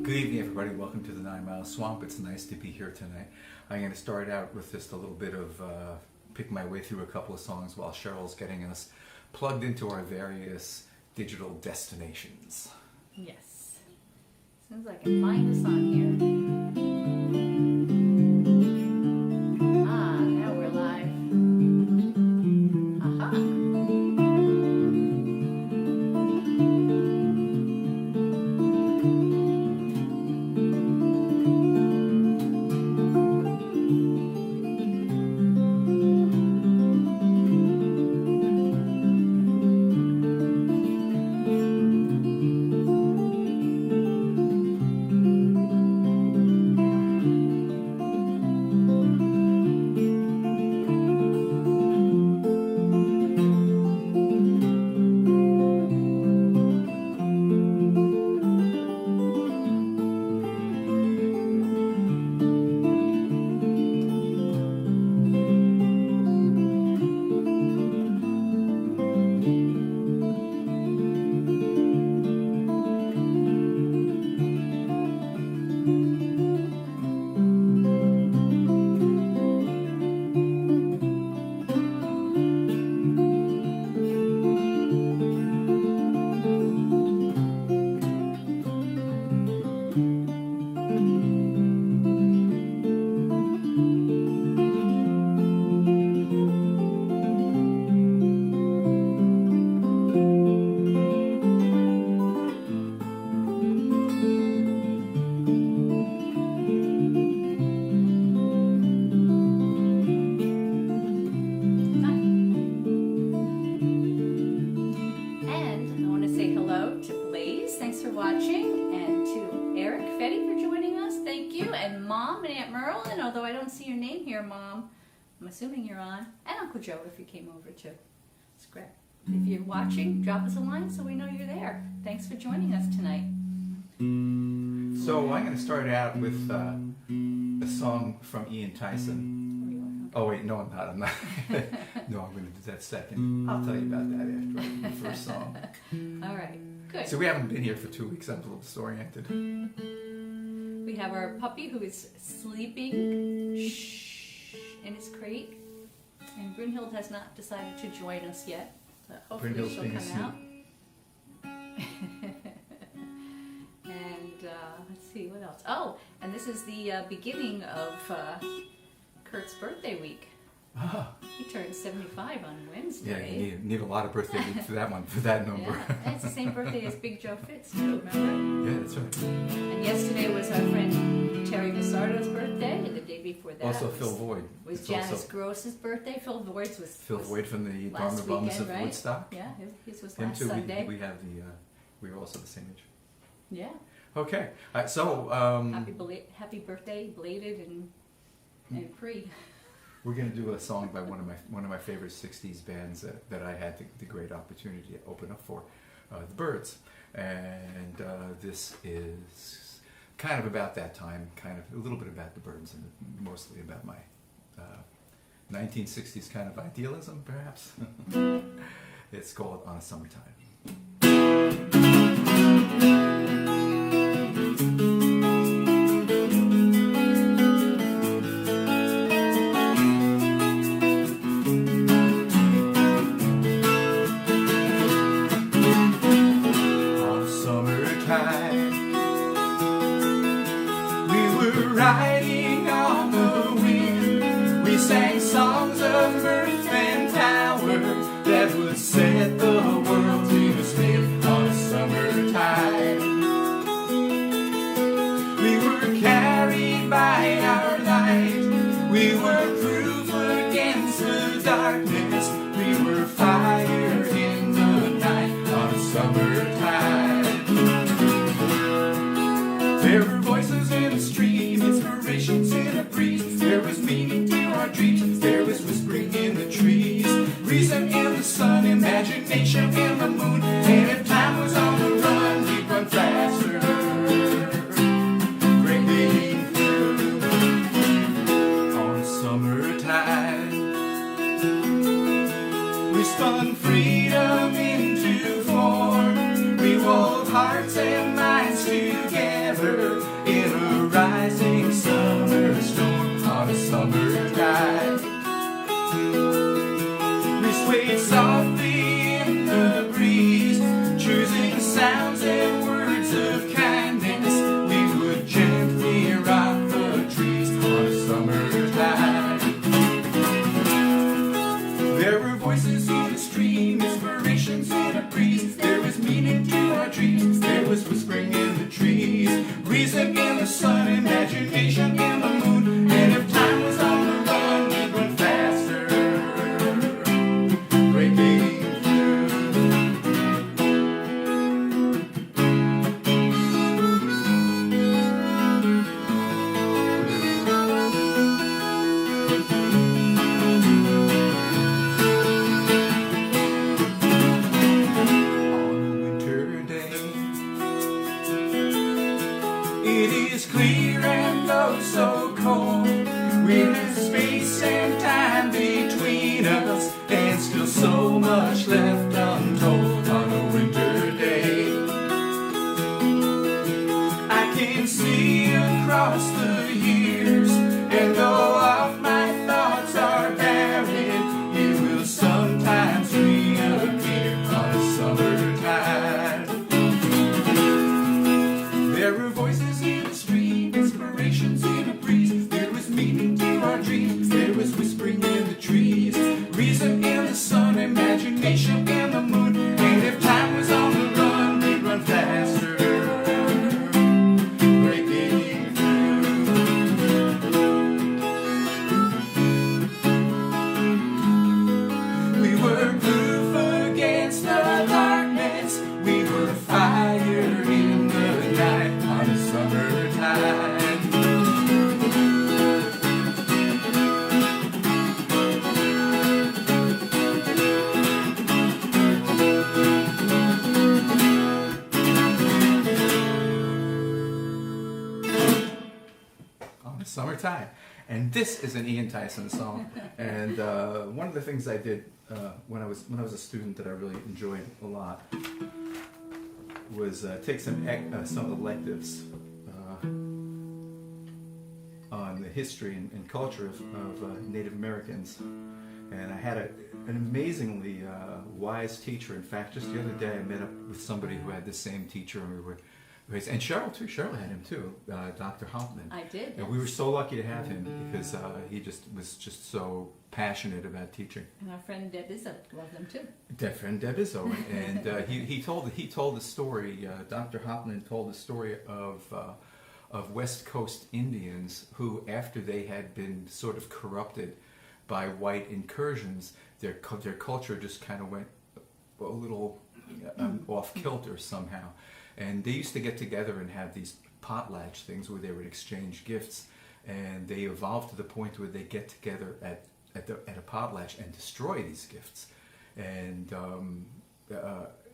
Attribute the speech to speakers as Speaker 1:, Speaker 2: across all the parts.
Speaker 1: Good evening, everybody. Welcome to the 9 Mile Swamp. It's nice to be here tonight. I'm going to start out with just a little bit of pick my way through a couple of songs while Cheryl's getting us plugged into our various digital destinations.
Speaker 2: Yes. As soon as I can find us on here. Ah, now we're live. Aha. I'm assuming you're on, and Uncle Joe if you came over to Scrap. If you're watching, drop us a line so we know you're there. Thanks for joining us tonight.
Speaker 1: So I'm going to start out with a song from Ian Tyson. Oh wait, no I'm not. No, I'm going to do that second. I'll tell you about that after I do the first song.
Speaker 2: All right, good.
Speaker 1: So we haven't been here for 2 weeks. I'm a little disoriented.
Speaker 2: We have our puppy who is sleeping in his crate, and Brynhild has not decided to join us yet, but hopefully she'll come out. And let's see what else. Oh, and this is the beginning of Kurt's birthday week.
Speaker 1: Ah.
Speaker 2: He turned 75 on Wednesday.
Speaker 1: Yeah, you need a lot of birthday week for that one, for that number.
Speaker 2: Yeah, and it's the same birthday as Big Joe Fitz too, remember?
Speaker 1: Yeah, that's right.
Speaker 2: And yesterday was our friend Terry Massardo's birthday, and the day before that
Speaker 1: Also Phil Void.
Speaker 2: was Janice Gross's birthday. Phil Void's was
Speaker 1: Phil Void from the
Speaker 2: last
Speaker 1: Dharma Bums
Speaker 2: weekend,
Speaker 1: of
Speaker 2: right?
Speaker 1: Woodstock.
Speaker 2: Yeah, his was
Speaker 1: Him
Speaker 2: last
Speaker 1: too.
Speaker 2: Sunday.
Speaker 1: We have the we were also the same age.
Speaker 2: Yeah.
Speaker 1: Okay, so
Speaker 2: Happy birthday, belated and pre.
Speaker 1: we're going to do a song by one of my favorite '60s bands that I had the great opportunity to open up for, the Byrds, and this is kind of about that time, kind of a little bit about the Byrds, and mostly about my 1960s kind of idealism, perhaps. It's called "On a Summertime."
Speaker 3: Riding on the wind, we sang songs of mirth and power that would set the world to spin on a summer tide. We were carried by our light, we were proof against the darkness, we were fire in the night on a summer tide. There were voices in the street, inspirations in a breeze. There was meaning to our dreams, there was whispering in the trees. Reason in the sun, imagination in the moon. And if time was on the run, we'd run faster, breaking through on a summer tide. We spun freedom into form, we wove hearts and minds together. trees. Reason in the sun, imagination in the moon. And if time was on the run, we'd run faster, breaking through. It is clear and oh so cold, with space and time between us, and still so much left untold on a winter day. I can see across the years, and though all my thoughts are buried, it will sometimes reappear on a summer tide. There were voices in the street, inspirations in a breeze. There was meaning to our dreams, there was whispering in the trees. Reason in the sun, imagination in the moon. And if time was on the run, we'd run faster, breaking through. We were proof against the darkness, we were fire in the night on a summertime. On a summertime. And this is an Ian Tyson song. And one of the things I did when I was a student that I really enjoyed a lot was take some electives on the history and culture of Native Americans. And I had an amazingly wise teacher. In fact, just the other day I met up with somebody who had the same teacher, and we were, and Cheryl too. Cheryl had him too, Dr. Altman.
Speaker 2: I did.
Speaker 3: And we were so lucky to have him because he was just so passionate about teaching.
Speaker 2: And our friend Deb Izzo loved them too.
Speaker 3: Friend Deb Izzo, and he told the story. Dr. Altman told the story of West Coast Indians who, after they had been sort of corrupted by white incursions, their culture just kind of went a little off kilter somehow. And they used to get together and have these potlatch things where they would exchange gifts, and they evolved to the point where they get together at a potlatch and destroy these gifts. And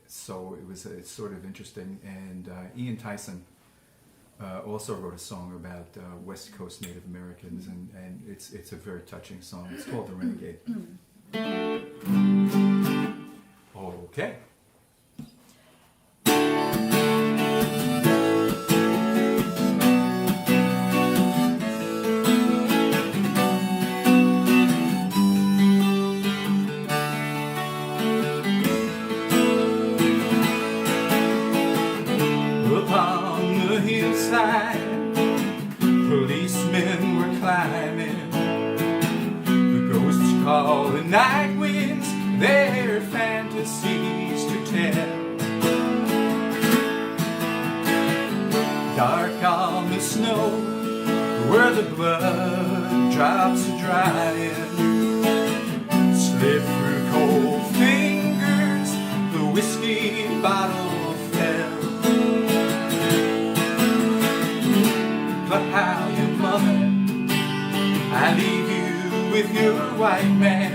Speaker 3: so it's sort of interesting. And Ian Tyson also wrote a song about West Coast Native Americans, and it's a very touching song. It's called The Renegade. Okay. Upon the hillside, policemen were climbing. The ghosts call the night winds their fantasies to tell. Dark on the snow, where the blood drops are drying, slip through cold fingers, the whiskey bottle fell. But how you mother, I leave you with your white man.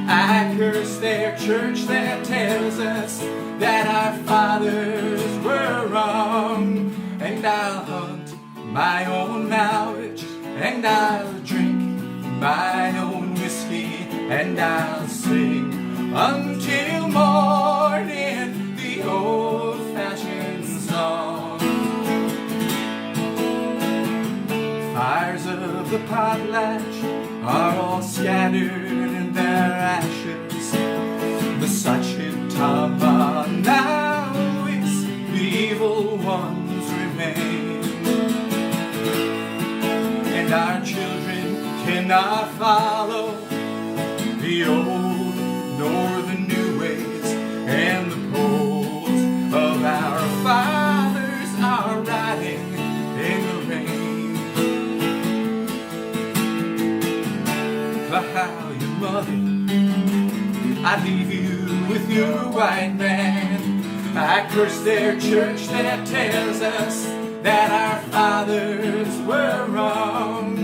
Speaker 3: I curse their church that tells us that our fathers were wrong. And I'll hunt my own knowledge, and I'll drink my own whiskey, and I'll sing until morning the old-fashioned song. Fires of the potlatch are all scattered in their ashes. The Sachitama now is the evil ones remain, and our children cannot follow the old nor the new ways, and the poles of our fathers are right. riding in the rain. How you mother, I leave you with your white man. I curse their church that tells us that our fathers were wrong.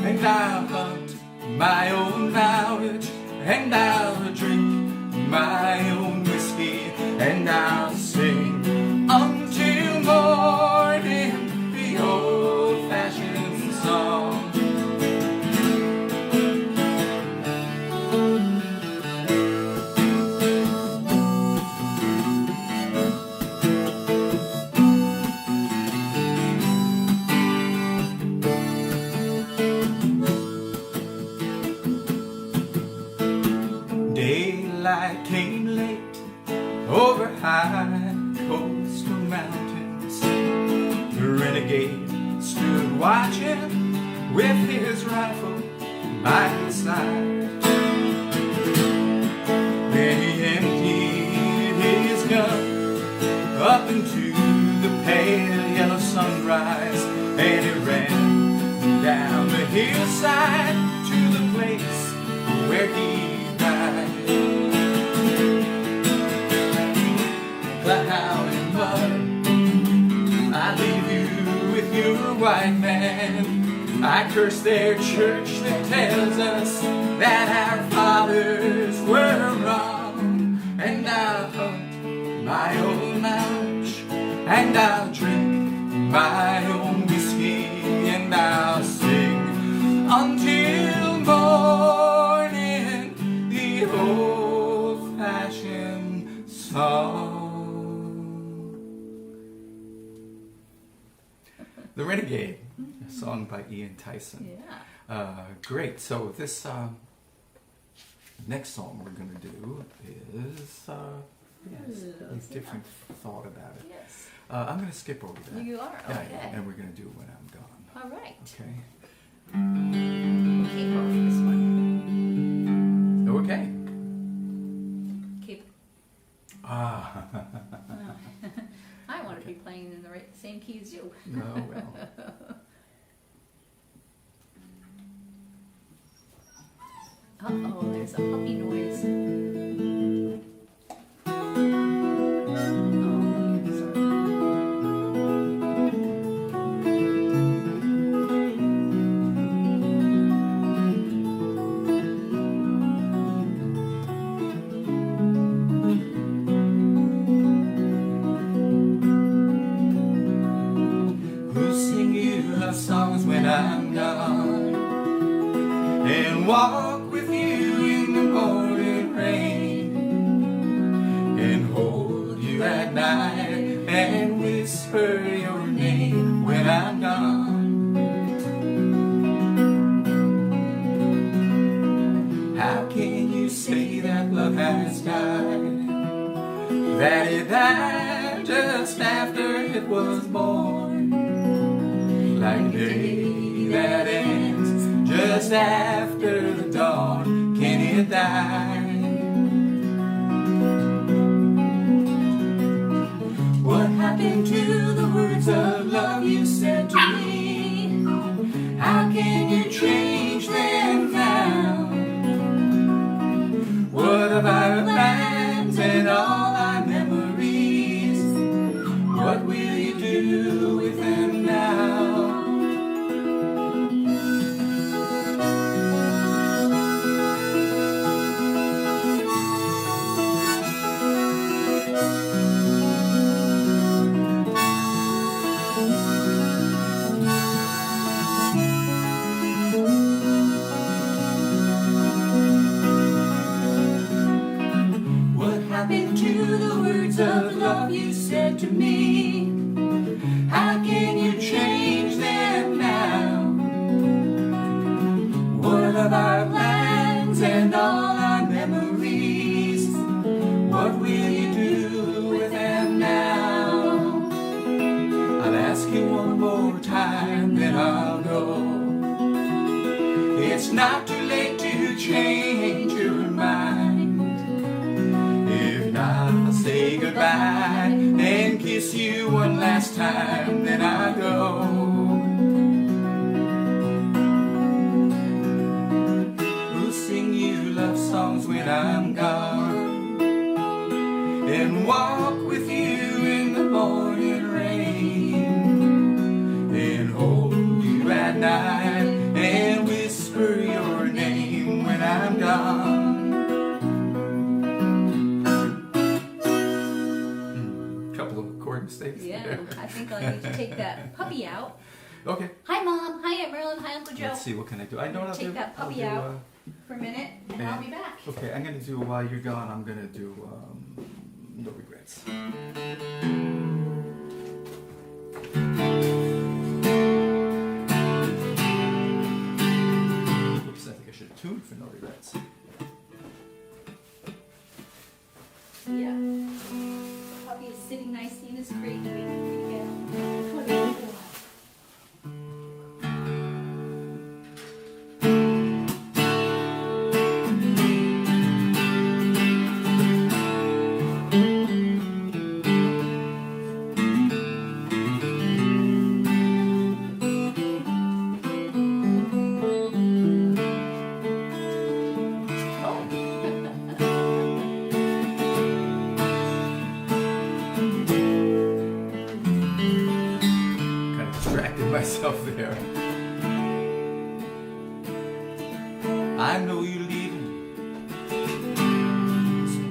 Speaker 3: And I'll hunt my own knowledge, and I'll drink my own whiskey, and I'll sing until morning the old-fashioned song. Daylight came late over high coastal mountains. The renegade stood watching with his rifle by his side. Then he emptied his gun up into the pale yellow sunrise, and he ran down the hillside to the place where he died. Cloud and mud, I leave you with your white man. I curse their church that tells us that our fathers were wrong. And I'll hunt my own knowledge, and I'll drink my own whiskey, and I'll sing until morning the old-fashioned song. The Renegade, a song by Ian Tyson.
Speaker 2: Yeah.
Speaker 3: Great. So this next song we're going to do is a different thought about it.
Speaker 2: Yes.
Speaker 3: I'm going to skip over that.
Speaker 2: You are?
Speaker 3: Yeah,
Speaker 2: Okay.
Speaker 3: and we're going to do it when I'm gone.
Speaker 2: All right.
Speaker 3: Okay.
Speaker 2: Keep her for this one.
Speaker 3: Okay.
Speaker 2: Keep.
Speaker 3: Ah.
Speaker 2: I want to be playing in the same key as you.
Speaker 3: No, well.
Speaker 2: Uh-oh, there's a puppy noise. Oh, sorry.
Speaker 3: Who'll sing you love songs when I'm gone, and walk with you in the morning rain, and hold you at night and whisper your name when I'm gone? How can you say that love has died, that it died just after it was born, like day that ends just after the dawn? Can it die? What happened to the words of love you said to me? How can you change them now? What of our plans and all our memories? What will you do with them now? What happened to the words of love you said to me? How can you change them now? What of our plans and all our memories? What will you do with them now? I'll ask you one more time, then I'll go. It's not too late to change your mind. If not, I'll say goodbye and kiss you one last time, then I'll go. night and whisper your name when I'm gone.
Speaker 1: Couple of chord mistakes.
Speaker 2: Yeah,
Speaker 1: there.
Speaker 2: I think I'll need to take that puppy out.
Speaker 1: Okay.
Speaker 2: Hi, Mom. Hi, Aunt Marilyn. Hi, Uncle Joe.
Speaker 1: Let's see, what can I do? I know what I'll
Speaker 2: Take
Speaker 1: do.
Speaker 2: that puppy
Speaker 1: I'll do,
Speaker 2: out. For a minute, and I'll be back.
Speaker 1: Okay, I'm gonna do, while you're gone, I'm gonna do No Regrets. Oops, I think I should have tuned for No Regrets.
Speaker 2: Yeah. Puppy is sitting nicely in his crate, waiting for you to get him.
Speaker 1: Kind of distracted myself there. I know you're leaving.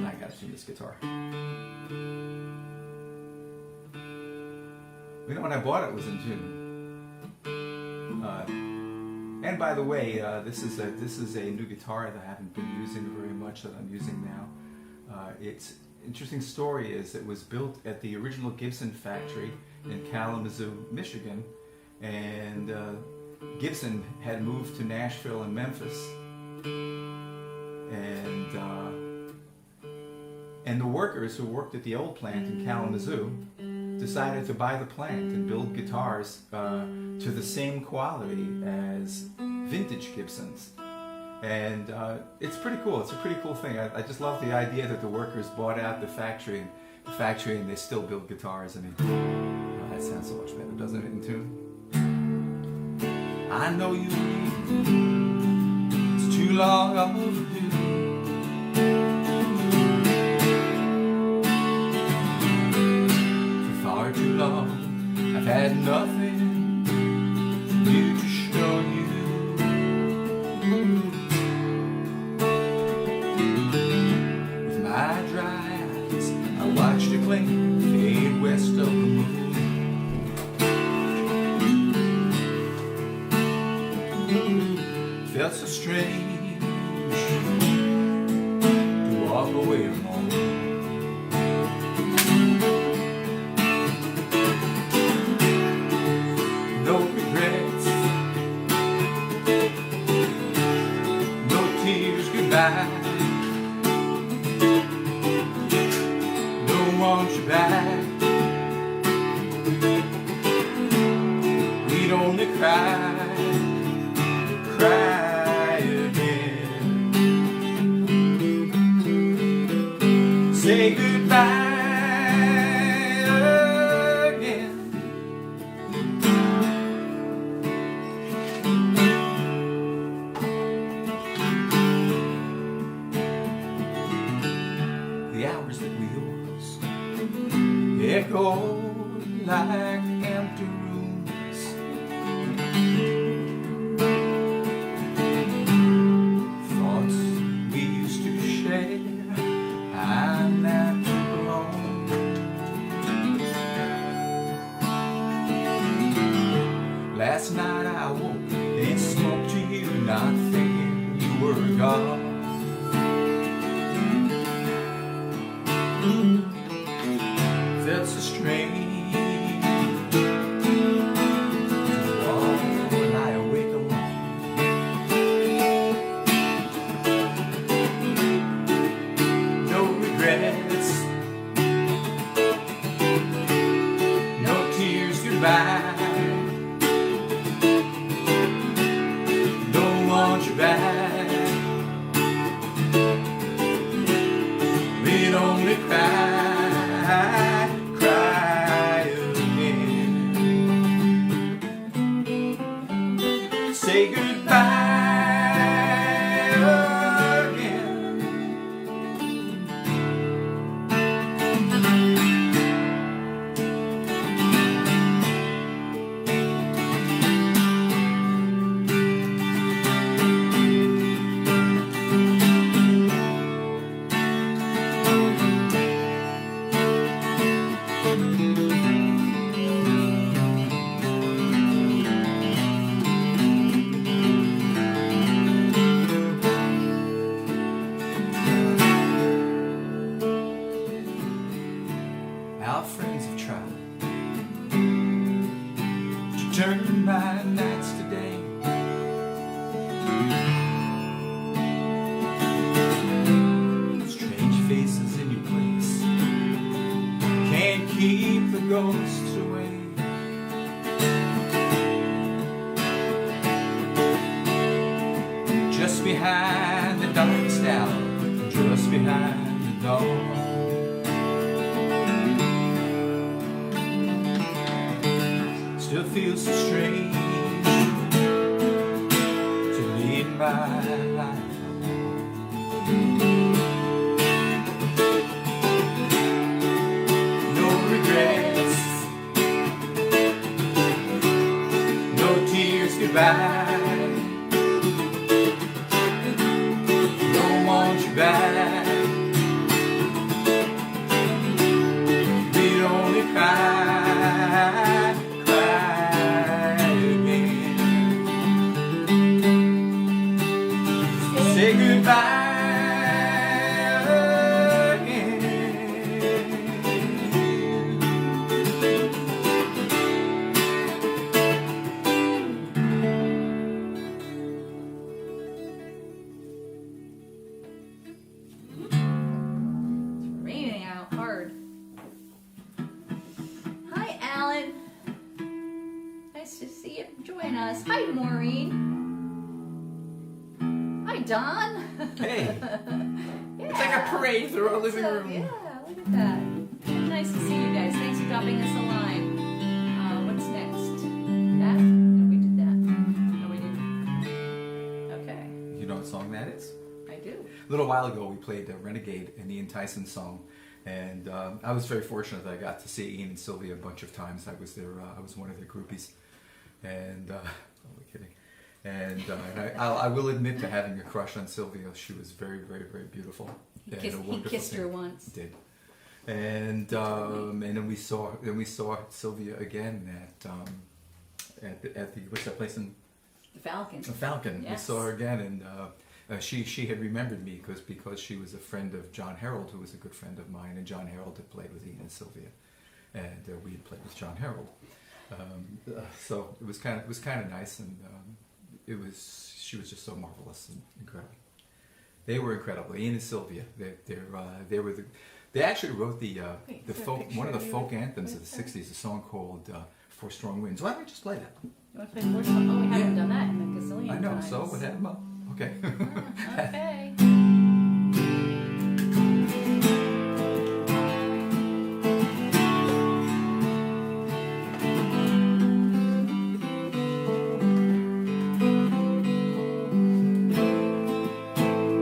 Speaker 1: I gotta tune this guitar. You know, when I bought it, it was in tune. And by the way, this is a new guitar that I haven't been using very much, that I'm using now. It's interesting story is it was built at the original Gibson factory in Kalamazoo, Michigan, and Gibson had moved to Nashville and Memphis, and the workers who worked at the old plant in Kalamazoo decided to buy the plant and build guitars to the same quality as vintage Gibsons. And it's pretty cool. It's a pretty cool thing. I just love the idea that the workers bought out the factory and they still build guitars. I mean, that sounds so much better, doesn't it, in tune? I know you leave. It's too long overdue. For far too long, I've had nothing new to show you. With my dry eyes, I watched a plane fade west of the moon. Felt so strange to walk away from home. No regrets, no tears goodbye. Don't want you back. We'd only cry again. Say goodbye again. The hours that we lost echoed like empty rooms. Thoughts we used to share, I'm not alone. Last night I woke and spoke to you, not thinking you were gone. Felt so strange to walk and lie awake alone. No regrets, no tears goodbye. Don't want you back. We'd only cry again. Say goodbye again.
Speaker 3: turn my nights to day. Strange faces in your place can't keep the ghosts away. Just behind the darkest hour, just behind the dawn. Still feels so strange to lead my life alone. No regrets, no tears goodbye. Don't want you back. We'd only cry, cry again. Say goodbye again.
Speaker 2: It's raining out hard. Hi, Alan. Nice to see you join us. Hi, Maureen. Hi, Don.
Speaker 3: Hey,
Speaker 2: Yeah.
Speaker 3: it's like a parade through our living
Speaker 2: So,
Speaker 3: room.
Speaker 2: yeah, look at that. Nice to see you guys. Thanks for dropping us a line. What's next? That? No, we did that. No, we didn't. Okay,
Speaker 1: You know what song that is?
Speaker 2: I do.
Speaker 1: A little while ago, we played Renegade, an Ian Tyson song, and I was very fortunate that I got to see Ian and Sylvia a bunch of times. I was I was one of their groupies, and oh, we're kidding. And I will admit to having a crush on Sylvia. She was very, very, very beautiful.
Speaker 2: He
Speaker 1: And
Speaker 2: kissed,
Speaker 1: a
Speaker 2: he
Speaker 1: wonderful
Speaker 2: kissed her
Speaker 1: singer.
Speaker 2: once.
Speaker 1: Did. And then we saw Sylvia again at the what's that place in
Speaker 2: The Falcon.
Speaker 1: the Falcon.
Speaker 2: Yes.
Speaker 1: We saw her again, and she had remembered me because she was a friend of John Harold, who was a good friend of mine, and John Harold had played with Ian and Sylvia, and we had played with John Harold. So it was kind of nice, and she was just so marvelous and incredible. They were incredible. Ian and Sylvia. They actually wrote the
Speaker 2: Wait, is there a
Speaker 1: folk
Speaker 2: picture
Speaker 1: one of the
Speaker 2: of you
Speaker 1: folk
Speaker 2: with-
Speaker 1: anthems of
Speaker 2: with
Speaker 1: the
Speaker 2: her?
Speaker 1: '60s, a song called "For Strong Winds." Why don't we just play that?
Speaker 2: You want to play more song? Oh, we haven't done that in a gazillion
Speaker 1: I know.
Speaker 2: times.
Speaker 1: So what happened? Well, okay.
Speaker 2: Okay.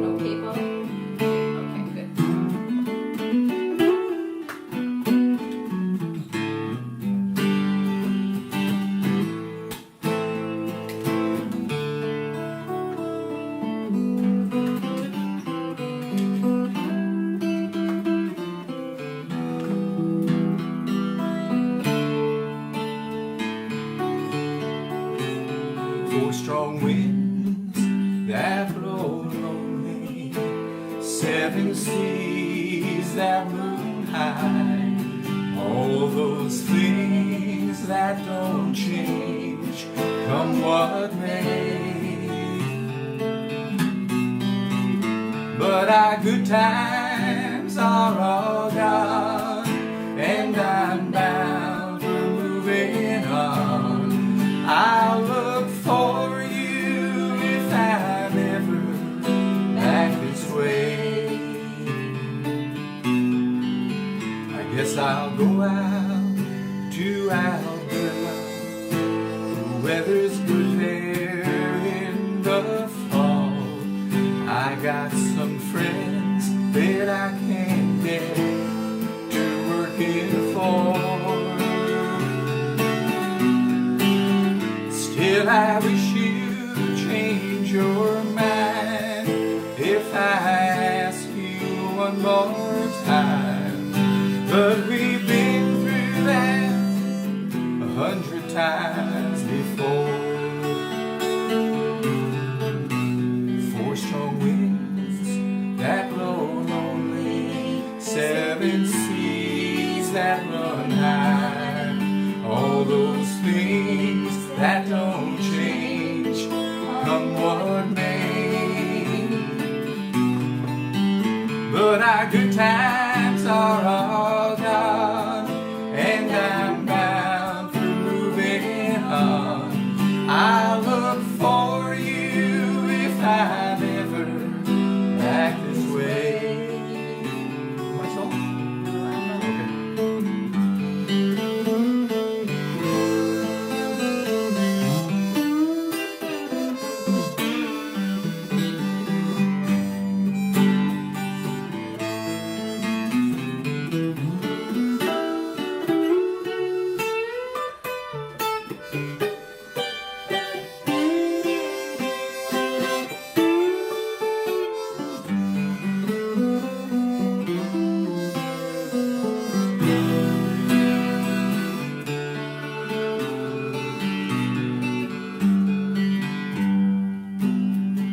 Speaker 2: No capo? Okay, good.
Speaker 3: Four strong winds that blow lonely, seven seas that moon high, all those things that don't change, come what may. But our good times are all gone, and I'm bound for moving on. I'll look for you if I'm ever back this way. I guess I'll go out to Alberta. The weather's good there in the fall. I got some friends that I can't get to work in the fall. Still, I wish you'd change your mind if I ask you one more time. But we've been through that 100 times before. Four strong winds that blow lonely, seven seas that run high, all those things
Speaker 1: our good times are all gone, and I'm bound for moving on. I look for you if I'm ever back this way. My song?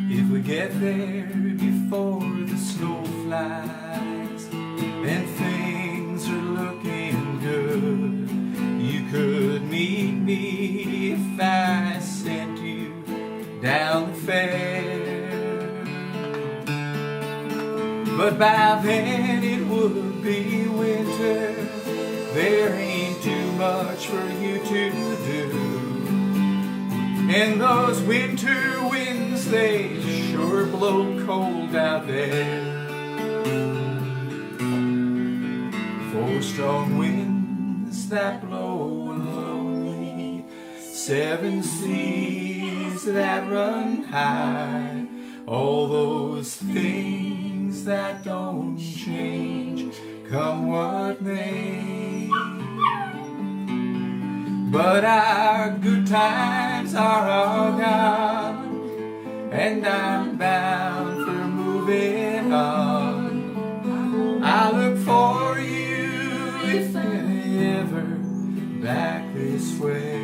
Speaker 1: If we get there before the snow flies and things are looking good, you could meet me if I sent you down the fair. But by then it would be winter, there ain't too much for you to do. And those winter winds, they sure blow cold out there. 4 strong winds that blow lonely, 7 seas that run high, all those things that don't change, come what may. But our good times are all gone, and I'm bound for moving on. I look for you if ever back this way.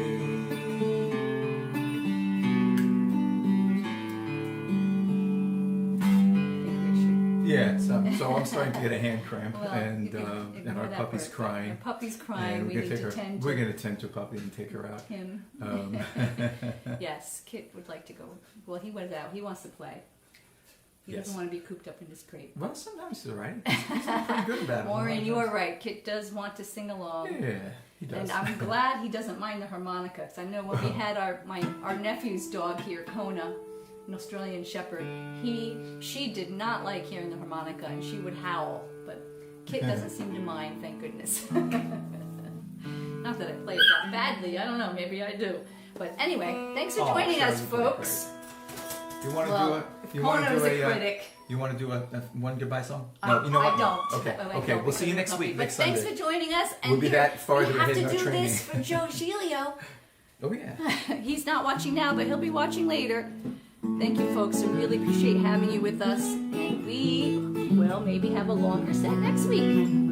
Speaker 1: Yeah, so I'm starting to get a hand cramp,
Speaker 2: Well,
Speaker 1: and
Speaker 2: you can ignore
Speaker 1: our
Speaker 2: that
Speaker 1: puppy's
Speaker 2: part.
Speaker 1: crying.
Speaker 2: Our puppy's crying.
Speaker 1: And
Speaker 2: We need to tend
Speaker 1: we're going to tend to puppy and take her out.
Speaker 2: him. Yes, Kit would like to go. Well, he went out. He wants to play. He
Speaker 1: Yes.
Speaker 2: doesn't want to be cooped up in his crate.
Speaker 1: Well, sometimes he's all right. He's pretty good about it.
Speaker 2: Maureen, you are right. Kit does want to sing along.
Speaker 1: Yeah, he does.
Speaker 2: And I'm glad he doesn't mind the harmonica, because I know when we had our nephew's dog here, Kona, an Australian Shepherd, she did not like hearing the harmonica, and she would howl. But Kit doesn't seem to mind, thank goodness. Not that I play it that badly. I don't know. Maybe I do. But anyway, thanks for joining
Speaker 1: sure,
Speaker 2: us,
Speaker 1: you play
Speaker 2: folks.
Speaker 1: You want to
Speaker 2: Well,
Speaker 1: do
Speaker 2: if
Speaker 1: a? You want
Speaker 2: Kona
Speaker 1: to
Speaker 2: was
Speaker 1: do
Speaker 2: a
Speaker 1: a?
Speaker 2: critic.
Speaker 1: You want to do a one goodbye song?
Speaker 2: I
Speaker 1: you know what?
Speaker 2: don't.
Speaker 1: Okay,
Speaker 2: I
Speaker 1: okay.
Speaker 2: don't
Speaker 1: We'll see you
Speaker 2: because
Speaker 1: next
Speaker 2: of
Speaker 1: week,
Speaker 2: puppy.
Speaker 1: next
Speaker 2: But
Speaker 1: Sunday.
Speaker 2: thanks for joining us. And
Speaker 1: We'll be
Speaker 2: here,
Speaker 1: that farther
Speaker 2: we have
Speaker 1: ahead
Speaker 2: to
Speaker 1: in our
Speaker 2: do
Speaker 1: training.
Speaker 2: this for Joe Giglio.
Speaker 1: Oh yeah.
Speaker 2: He's not watching now, but he'll be watching later. Thank you, folks. I really appreciate having you with us. And we will maybe have a longer set next week.